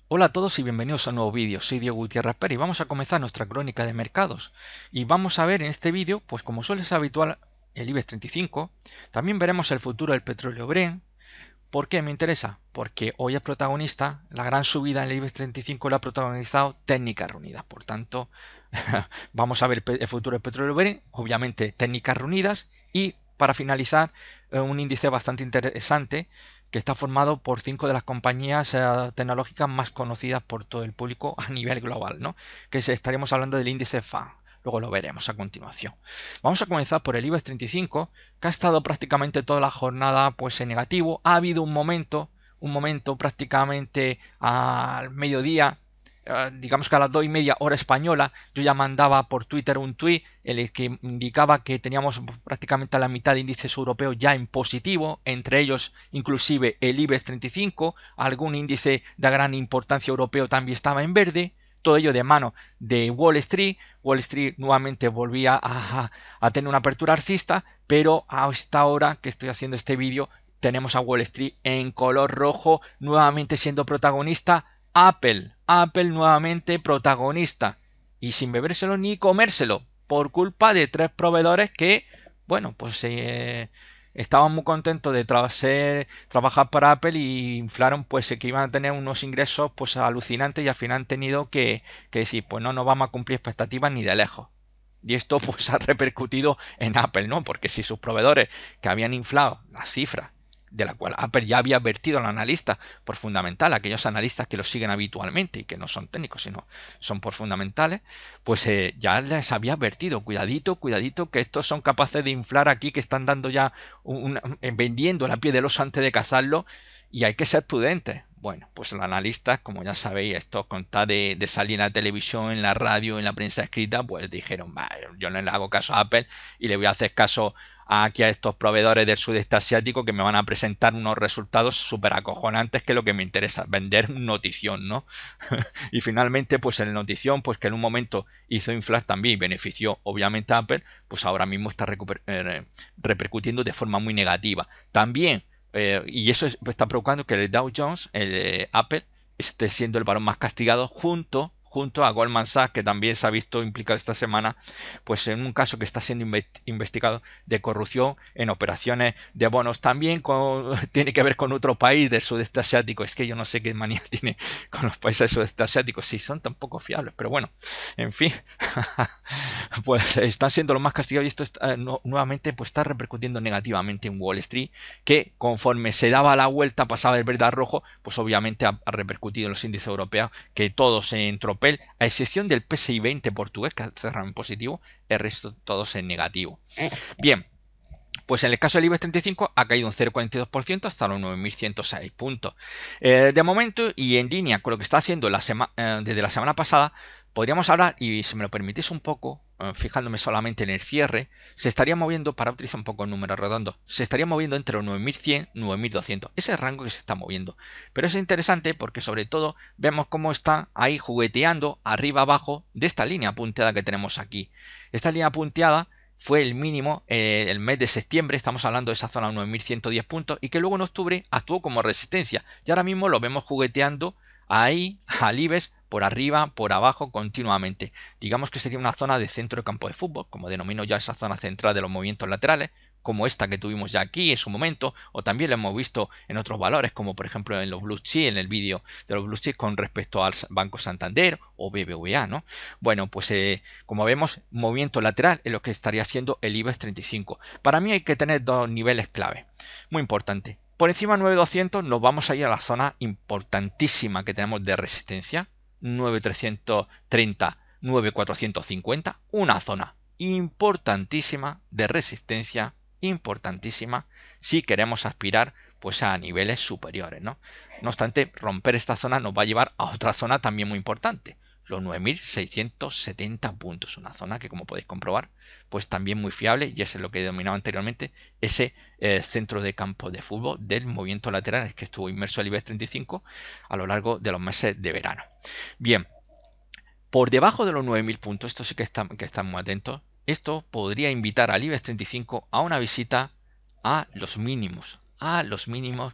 Hola a todos y bienvenidos a un nuevo vídeo. Soy Diego Gutiérrez Pérez y vamos a comenzar nuestra crónica de mercados. Y vamos a ver en este vídeo, pues como suele ser habitual, el IBEX 35. También veremos el futuro del petróleo Brent. ¿Por qué me interesa? Porque hoy es protagonista, la gran subida en el IBEX 35 la ha protagonizado técnicas reunidas. Por tanto, vamos a ver el futuro del petróleo Brent, obviamente técnicas reunidas y para finalizar un índice bastante interesante que está formado por 5 de las compañías tecnológicas más conocidas por todo el público a nivel global, ¿no? Estaríamos hablando del índice FAN. Luego lo veremos a continuación. Vamos a comenzar por el IBEX 35, que ha estado prácticamente toda la jornada pues en negativo. Ha habido un momento prácticamente al mediodía, digamos que a las 2:30 hora española, yo ya mandaba por Twitter un tweet en el que indicaba que teníamos prácticamente a la mitad de índices europeos ya en positivo, entre ellos inclusive el IBEX 35, algún índice de gran importancia europeo también estaba en verde. Todo ello de mano de Wall Street. Wall Street nuevamente volvía a tener una apertura alcista, pero a esta hora que estoy haciendo este vídeo tenemos a Wall Street en color rojo, nuevamente siendo protagonista Apple nuevamente protagonista y sin bebérselo ni comérselo por culpa de tres proveedores que, bueno, pues estaban muy contentos de trabajar para Apple y inflaron pues que iban a tener unos ingresos pues alucinantes y al final han tenido que decir pues no vamos a cumplir expectativas ni de lejos. Y esto pues ha repercutido en Apple, ¿no? Porque si sus proveedores que habían inflado las cifras de la cual Apple ya había advertido al analista por fundamental, aquellos analistas que lo siguen habitualmente y que no son técnicos, sino son por fundamentales, pues ya les había advertido, cuidadito, cuidadito, que estos son capaces de inflar aquí, que están dando ya, vendiendo la piel del oso antes de cazarlo, y hay que ser prudentes. Bueno, pues los analistas, como ya sabéis, esto con tal de salir en la televisión, en la radio, en la prensa escrita, pues dijeron, yo no le hago caso a Apple y le voy a hacer caso aquí a estos proveedores del sudeste asiático que me van a presentar unos resultados súper acojonantes, que es lo que me interesa, vender notición, ¿no? Y finalmente, pues el notición, pues que en un momento hizo inflar también y benefició obviamente a Apple, pues ahora mismo está repercutiendo de forma muy negativa. También, y eso está provocando que el Dow Jones, Apple, esté siendo el varón más castigado junto a Goldman Sachs, que también se ha visto implicado esta semana, pues en un caso que está siendo investigado de corrupción en operaciones de bonos. También tiene que ver con otro país del sudeste asiático. Es que yo no sé qué manía tiene con los países del sudeste asiático, si son tan poco fiables, pero bueno, en fin, pues están siendo los más castigados y esto nuevamente pues está repercutiendo negativamente en Wall Street, que conforme se daba la vuelta, pasaba del verde al rojo, pues obviamente ha repercutido en los índices europeos, que todos en tropel, a excepción del PSI 20 portugués, que ha cerrado en positivo, el resto todos en negativo. Bien, pues en el caso del IBEX 35 ha caído un 0,42% hasta los 9.106 puntos. De momento y en línea con lo que está haciendo desde la semana pasada, podríamos hablar, y si me lo permitís un poco, fijándome solamente en el cierre, se estaría moviendo, para utilizar un poco el número redondo, se estaría moviendo entre los 9.100 y 9.200. Ese rango que se está moviendo. Pero es interesante porque sobre todo vemos cómo está ahí jugueteando arriba abajo de esta línea punteada que tenemos aquí. Esta línea punteada fue el mínimo el mes de septiembre, estamos hablando de esa zona 9.110 puntos, y que luego en octubre actuó como resistencia. Y ahora mismo lo vemos jugueteando ahí al IBEX por arriba, por abajo, continuamente. Digamos que sería una zona de centro de campo de fútbol, como denomino ya esa zona central de los movimientos laterales, como esta que tuvimos ya aquí en su momento, o también lo hemos visto en otros valores, como por ejemplo en los Blue Chips, en el vídeo de los Blue Chips con respecto al Banco Santander o BBVA, ¿no? Bueno, pues como vemos, movimiento lateral es lo que estaría haciendo el IBEX 35. Para mí hay que tener dos niveles clave, muy importante. Por encima de 9.200 nos vamos a ir a la zona importantísima que tenemos de resistencia, 9.330, 9.450, una zona importantísima de resistencia, importantísima si queremos aspirar pues a niveles superiores, ¿no? No obstante, romper esta zona nos va a llevar a otra zona también muy importante, los 9.670 puntos, una zona que como podéis comprobar pues también muy fiable, y ese es lo que he denominado anteriormente ese centro de campo de fútbol del movimiento lateral que estuvo inmerso el IBEX 35 a lo largo de los meses de verano. Bien, por debajo de los 9.000 puntos, esto sí que están muy atentos, esto podría invitar al IBEX 35 a una visita a los mínimos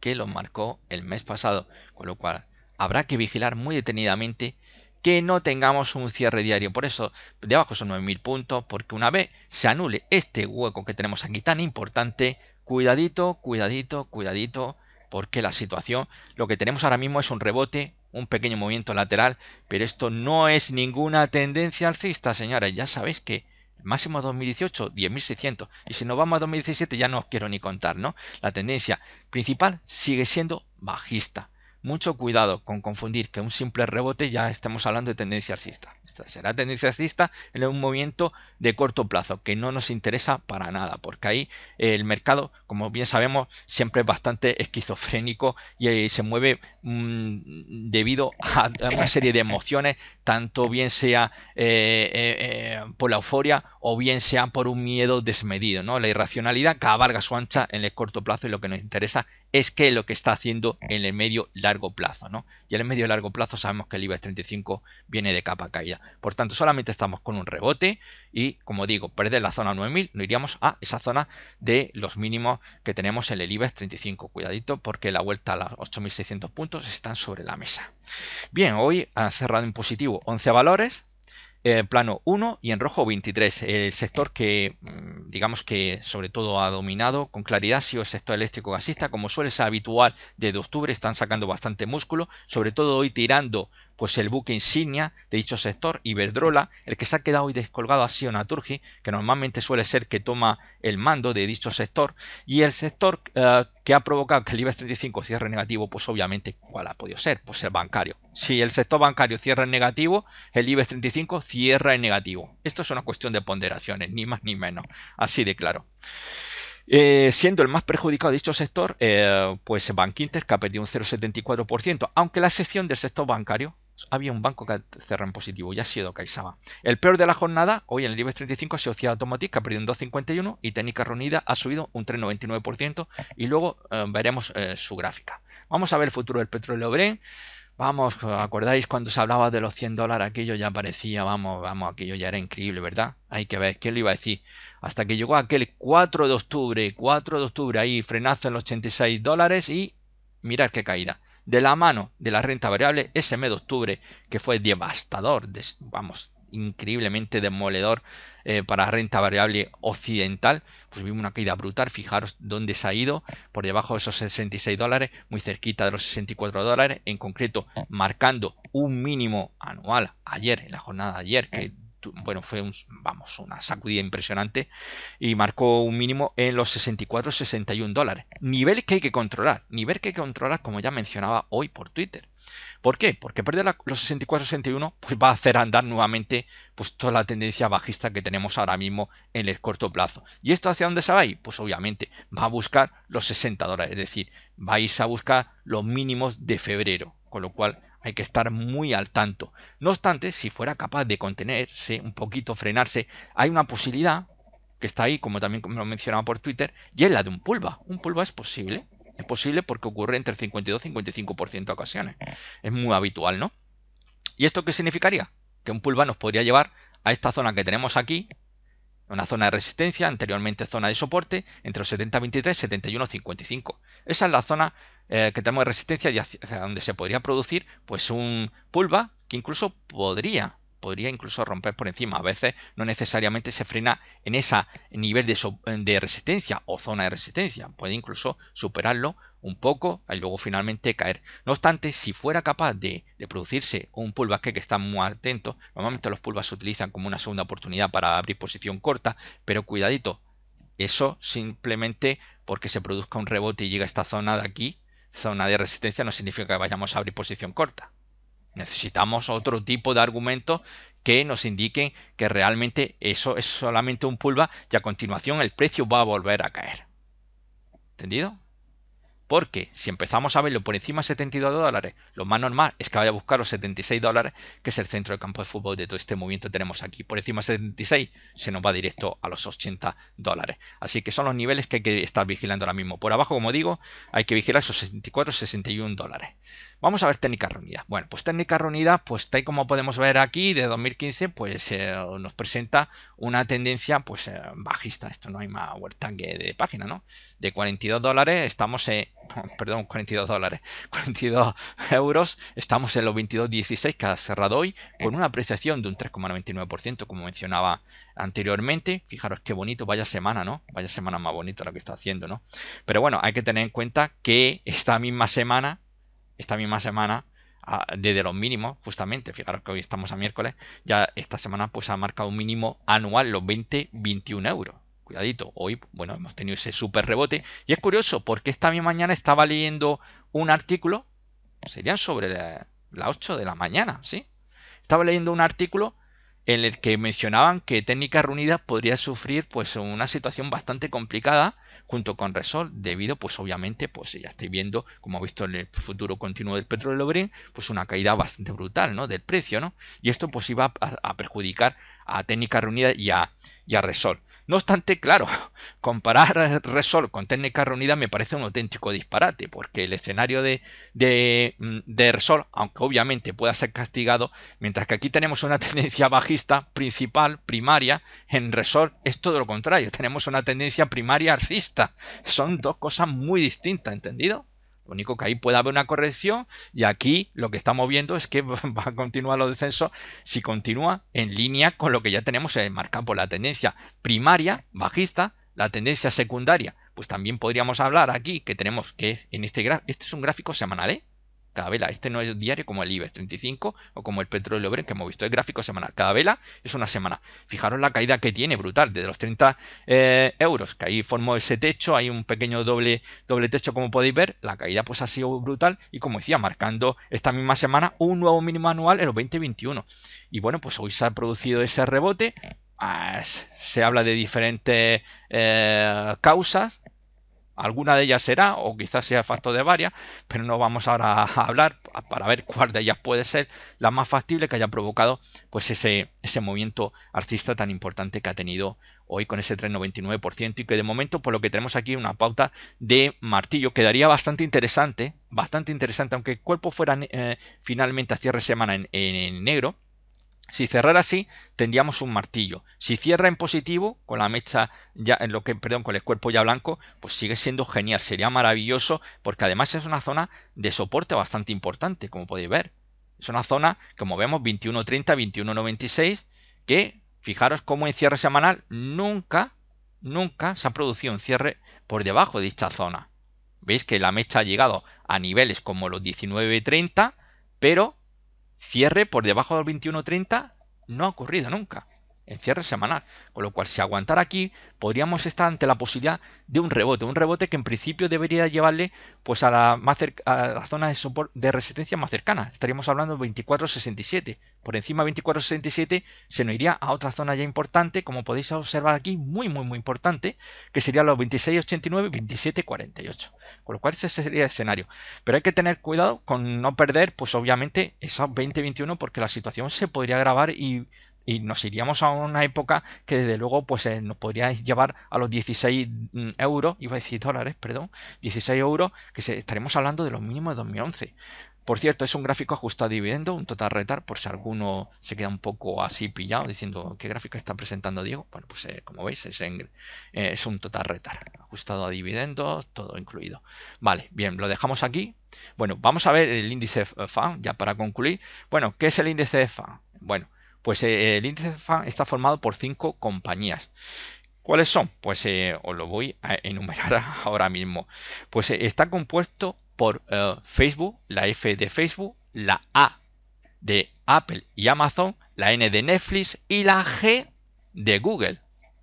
que los marcó el mes pasado, con lo cual habrá que vigilar muy detenidamente que no tengamos un cierre diario. Por eso, debajo son 9.000 puntos, porque una vez se anule este hueco que tenemos aquí tan importante, cuidadito, cuidadito, cuidadito, porque la situación, lo que tenemos ahora mismo es un rebote, un pequeño movimiento lateral, pero esto no es ninguna tendencia alcista, señores. Ya sabéis que el máximo 2018, 10.600. Y si nos vamos a 2017 ya no os quiero ni contar, ¿no? La tendencia principal sigue siendo bajista. Mucho cuidado con confundir que un simple rebote ya estemos hablando de tendencia alcista. Esta será tendencia alcista en un movimiento de corto plazo que no nos interesa para nada, porque ahí el mercado, como bien sabemos, siempre es bastante esquizofrénico y se mueve debido a una serie de emociones, tanto bien sea por la euforia o bien sea por un miedo desmedido, ¿no? La irracionalidad cabalga su ancha en el corto plazo y lo que nos interesa es que lo que está haciendo en el medio largo plazo, ¿no? Y en el medio largo plazo sabemos que el IBEX 35 viene de capa caída. Por tanto, solamente estamos con un rebote y, como digo, perder la zona 9.000, no iríamos a esa zona de los mínimos que tenemos en el IBEX 35. Cuidadito porque la vuelta a los 8.600 puntos están sobre la mesa. Bien, hoy han cerrado en positivo 11 valores. Plano 1 y en rojo 23. El sector que digamos que sobre todo ha dominado con claridad ha sido el sector eléctrico gasista, como suele ser habitual desde octubre, están sacando bastante músculo, sobre todo hoy tirando pues el buque insignia de dicho sector, Iberdrola. El que se ha quedado hoy descolgado ha sido Naturgy, que normalmente suele ser que toma el mando de dicho sector, y el sector que ha provocado que el IBEX 35 cierre negativo, pues obviamente, ¿cuál ha podido ser? Pues el bancario. Si el sector bancario cierra en negativo, el IBEX 35 cierra en negativo. Esto es una cuestión de ponderaciones, ni más ni menos, así de claro. Siendo el más perjudicado de dicho sector, pues Bankinter, que ha perdido un 0,74%, aunque la excepción del sector bancario, había un banco que cerró en positivo y ha sido CaixaBank. El peor de la jornada, hoy en el IBEX 35, ha sido Ciudad Automotive, que ha perdido un 2,51%, y Técnica Reunida ha subido un 3,99%, y luego veremos su gráfica. Vamos a ver el futuro del petróleo Brent. Vamos, ¿acordáis cuando se hablaba de los $100? Aquello ya parecía, vamos, aquello ya era increíble, ¿verdad? Hay que ver, ¿qué le iba a decir? Hasta que llegó aquel 4 de octubre, ahí frenazo en los $86 y mirad qué caída. De la mano de la renta variable, ese mes de octubre que fue devastador, vamos, increíblemente demoledor para la renta variable occidental, pues vimos una caída brutal. Fijaros dónde se ha ido, por debajo de esos $66, muy cerquita de los $64, en concreto marcando un mínimo anual ayer, en la jornada de ayer, que bueno, fue una sacudida impresionante, y marcó un mínimo en los $64-61. Nivel que hay que controlar, como ya mencionaba hoy por Twitter. ¿Por qué? Porque perder los 64-61 pues va a hacer andar nuevamente pues toda la tendencia bajista que tenemos ahora mismo en el corto plazo. ¿Y esto hacia dónde se va a ir? Pues obviamente va a buscar los $60, es decir, vais a buscar los mínimos de febrero, con lo cual hay que estar muy al tanto. No obstante, si fuera capaz de contenerse un poquito, frenarse, hay una posibilidad que está ahí, como también lo mencionaba por Twitter, y es la de un pullback. Un pullback es posible. Es posible porque ocurre entre el 52 y 55% de ocasiones. Es muy habitual, ¿no? ¿Y esto qué significaría? Que un pullback nos podría llevar a esta zona que tenemos aquí, una zona de resistencia, anteriormente zona de soporte, entre los 70.23 y 71.55. Esa es la zona que tenemos de resistencia y hacia donde se podría producir pues un pullback que incluso podría incluso romper por encima. A veces no necesariamente se frena en ese nivel de resistencia o zona de resistencia. Puede incluso superarlo un poco y luego finalmente caer. No obstante, si fuera capaz de producirse un pullback, que está muy atento, normalmente los pullbacks se utilizan como una segunda oportunidad para abrir posición corta, pero cuidadito, eso simplemente porque se produzca un rebote y llega a esta zona de aquí, zona de resistencia, no significa que vayamos a abrir posición corta. Necesitamos otro tipo de argumentos que nos indiquen que realmente eso es solamente un pullback y a continuación el precio va a volver a caer. ¿Entendido? Porque si empezamos a verlo por encima de $72, lo más normal es que vaya a buscar los $76, que es el centro del campo de fútbol de todo este movimiento que tenemos aquí. Por encima de 76 se nos va directo a los $80. Así que son los niveles que hay que estar vigilando ahora mismo. Por abajo, como digo, hay que vigilar esos $64-61. Vamos a ver técnicas reunidas. Bueno, pues técnicas reunidas, pues tal como podemos ver aquí, de 2015, pues nos presenta una tendencia pues bajista. Esto no hay más vuelta que de página, ¿no? De 42 dólares estamos perdón, 42 dólares, 42 euros, estamos en los 22,16 que ha cerrado hoy, con una apreciación de un 3,99%, como mencionaba anteriormente. Fijaros qué bonito, vaya semana, ¿no? Vaya semana más bonita lo que está haciendo, ¿no? Pero bueno, hay que tener en cuenta que esta misma semana, desde los mínimos, justamente, fijaros que hoy estamos a miércoles, ya esta semana pues ha marcado un mínimo anual, los 20-21 euros. Cuidadito, hoy, bueno, hemos tenido ese súper rebote. Y es curioso, porque esta misma mañana estaba leyendo un artículo, serían sobre las 8 de la mañana, ¿sí? Estaba leyendo un artículo en el que mencionaban que Técnicas Reunidas podría sufrir pues una situación bastante complicada junto con Repsol, debido pues obviamente, pues ya estáis viendo, como ha visto en el futuro continuo del petróleo Brent, pues una caída bastante brutal, ¿no?, del precio, ¿no? Y esto pues iba a perjudicar a Técnicas Reunidas y a Repsol. No obstante, claro, comparar Repsol con Técnicas Reunidas me parece un auténtico disparate, porque el escenario de Repsol, aunque obviamente pueda ser castigado, mientras que aquí tenemos una tendencia bajista principal, primaria, en Repsol es todo lo contrario, tenemos una tendencia primaria alcista. Son dos cosas muy distintas, ¿entendido? Lo único que ahí puede haber una corrección, y aquí lo que estamos viendo es que va a continuar los descensos si continúa en línea con lo que ya tenemos marcado por la tendencia primaria bajista. La tendencia secundaria, pues también podríamos hablar aquí que tenemos que en este es un gráfico semanal, ¿eh? Cada vela, este no es diario como el IBEX 35 o como el petróleo Brent que hemos visto, es gráfico semanal. Cada vela es una semana. Fijaros la caída que tiene, brutal, desde los 30 euros, que ahí formó ese techo, hay un pequeño doble techo como podéis ver. La caída pues ha sido brutal y, como decía, marcando esta misma semana un nuevo mínimo anual en los 20-21. Y bueno, pues hoy se ha producido ese rebote. Se habla de diferentes causas. Alguna de ellas será, o quizás sea factor de varias, pero no vamos ahora a hablar para ver cuál de ellas puede ser la más factible que haya provocado pues ese movimiento alcista tan importante que ha tenido hoy con ese 3,99%, y que de momento, por lo que tenemos aquí, una pauta de martillo quedaría bastante interesante, aunque el cuerpo fuera finalmente a cierre semana en negro. Si cerrara así, tendríamos un martillo. Si cierra en positivo, con la mecha ya con el cuerpo ya blanco, pues sigue siendo genial. Sería maravilloso, porque además es una zona de soporte bastante importante, como podéis ver. Es una zona, como vemos, 21.30, 21.96, que fijaros cómo en cierre semanal nunca se ha producido un cierre por debajo de dicha zona. Veis que la mecha ha llegado a niveles como los 19.30, pero cierre por debajo del 21.30 no ha ocurrido nunca en cierre semanal, con lo cual si aguantara aquí podríamos estar ante la posibilidad de un rebote que en principio debería llevarle pues a la zona de soporte de resistencia más cercana. Estaríamos hablando de 24.67. Por encima de 24.67 se nos iría a otra zona ya importante, como podéis observar aquí, muy importante, que serían los 26.89 y 27.48. Con lo cual ese sería el escenario. Pero hay que tener cuidado con no perder pues obviamente esos 20-21, porque la situación se podría agravar y nos iríamos a una época que desde luego pues nos podría llevar a los 16 euros, iba a decir dólares, perdón, 16 euros, que estaremos hablando de los mínimos de 2011. Por cierto, es un gráfico ajustado a dividendo, un total return, por si alguno se queda un poco así pillado diciendo ¿qué gráfico está presentando Diego? Bueno, pues como veis es un total return, ajustado a dividendos, todo incluido. Vale, bien, lo dejamos aquí. Bueno, vamos a ver el índice FAN, ya para concluir. Bueno, ¿qué es el índice FAN? Bueno, pues el índice FAN está formado por 5 compañías. ¿Cuáles son? Pues os lo voy a enumerar ahora mismo. Pues está compuesto por Facebook, la F de Facebook, la A de Apple y Amazon, la N de Netflix y la G de Google.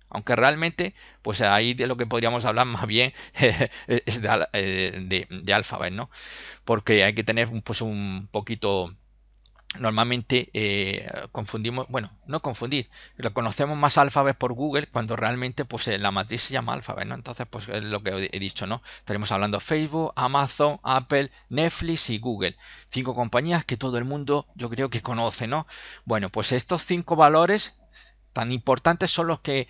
Aunque realmente, pues ahí de lo que podríamos hablar más bien es de Alphabet, ¿no? Porque hay que tener pues un poquito... Normalmente confundimos, bueno, no confundir, lo conocemos más Alphabet por Google, cuando realmente pues la matriz se llama Alphabet, ¿no? Entonces pues es lo que he dicho, ¿no? Estaremos hablando de Facebook, Amazon, Apple, Netflix y Google. 5 compañías que todo el mundo yo creo que conoce, ¿no? Bueno, pues estos 5 valores tan importantes son los que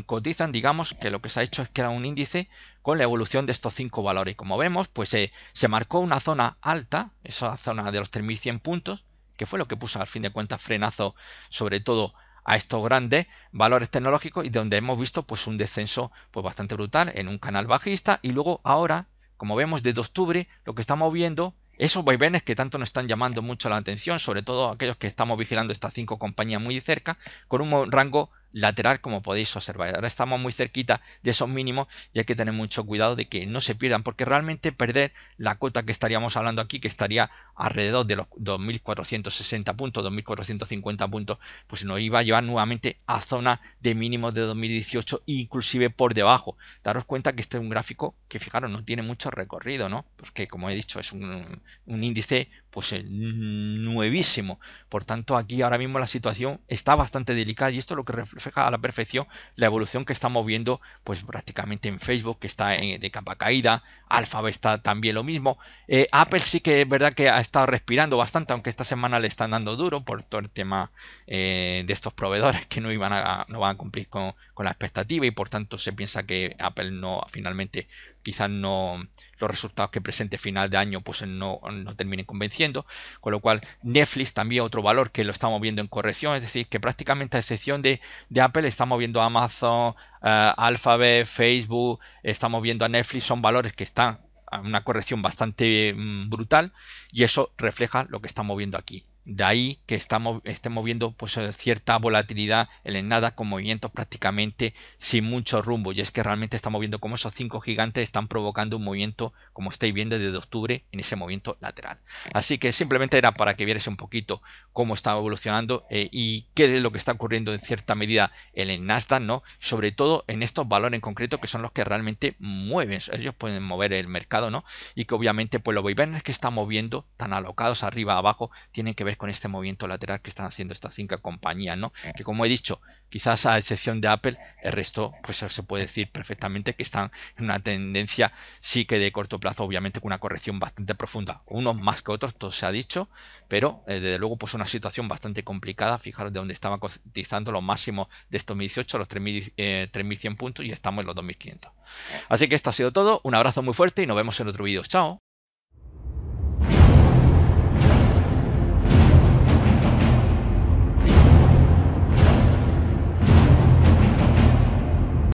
cotizan, digamos que lo que se ha hecho es crear un índice con la evolución de estos 5 valores. Y como vemos, pues se marcó una zona alta, esa zona de los 3100 puntos, que fue lo que puso al fin de cuentas frenazo sobre todo a estos grandes valores tecnológicos, y donde hemos visto pues un descenso pues bastante brutal en un canal bajista. Y luego ahora, como vemos, desde octubre lo que estamos viendo, esos vaivenes que tanto nos están llamando mucho la atención, sobre todo aquellos que estamos vigilando estas 5 compañías muy de cerca, con un rango lateral, como podéis observar. Ahora estamos muy cerquita de esos mínimos y hay que tener mucho cuidado de que no se pierdan, porque realmente perder la cota que estaríamos hablando aquí, que estaría alrededor de los 2.460 puntos, 2.450 puntos, pues nos iba a llevar nuevamente a zona de mínimos de 2018, inclusive por debajo. Daros cuenta que este es un gráfico que, fijaros, no tiene mucho recorrido, ¿no? Porque, como he dicho, es un índice pues nuevísimo. Por tanto, aquí ahora mismo la situación está bastante delicada, y esto es lo que refleja a la perfección la evolución que estamos viendo pues prácticamente en Facebook, que está de capa caída. Alphabet está también lo mismo. Apple sí que es verdad que ha estado respirando bastante, aunque esta semana le están dando duro por todo el tema de estos proveedores que no van a cumplir con la expectativa, y por tanto se piensa que Apple finalmente quizás no, los resultados que presente final de año pues no terminen convenciendo. Con lo cual Netflix también otro valor que lo estamos viendo en corrección, es decir, que prácticamente a excepción de Apple estamos viendo a Amazon, Alphabet, Facebook, estamos viendo a Netflix, son valores que están a una corrección bastante brutal, y eso refleja lo que estamos viendo aquí. De ahí que estemos viendo pues cierta volatilidad en el nada, con movimientos prácticamente sin mucho rumbo, y es que realmente estamos viendo cómo esos 5 gigantes están provocando un movimiento, como estáis viendo, desde octubre, en ese movimiento lateral. Así que simplemente era para que vierais un poquito cómo está evolucionando y qué es lo que está ocurriendo en cierta medida en el Nasdaq, ¿no? Sobre todo en estos valores en concreto, que son los que realmente mueven, ellos pueden mover el mercado, ¿no? Y que obviamente pues los vaivenes que estamos viendo tan alocados arriba abajo tienen que ver con este movimiento lateral que están haciendo estas 5 compañías, ¿no? Que, como he dicho, quizás a excepción de Apple, el resto pues se puede decir perfectamente que están en una tendencia sí que de corto plazo, obviamente con una corrección bastante profunda, unos más que otros, todo se ha dicho, pero desde luego pues una situación bastante complicada. Fijaros de donde estaban cotizando los máximos de 2018, los 3.100 puntos, y estamos en los 2.500. Así que esto ha sido todo, un abrazo muy fuerte y nos vemos en otro vídeo. Chao.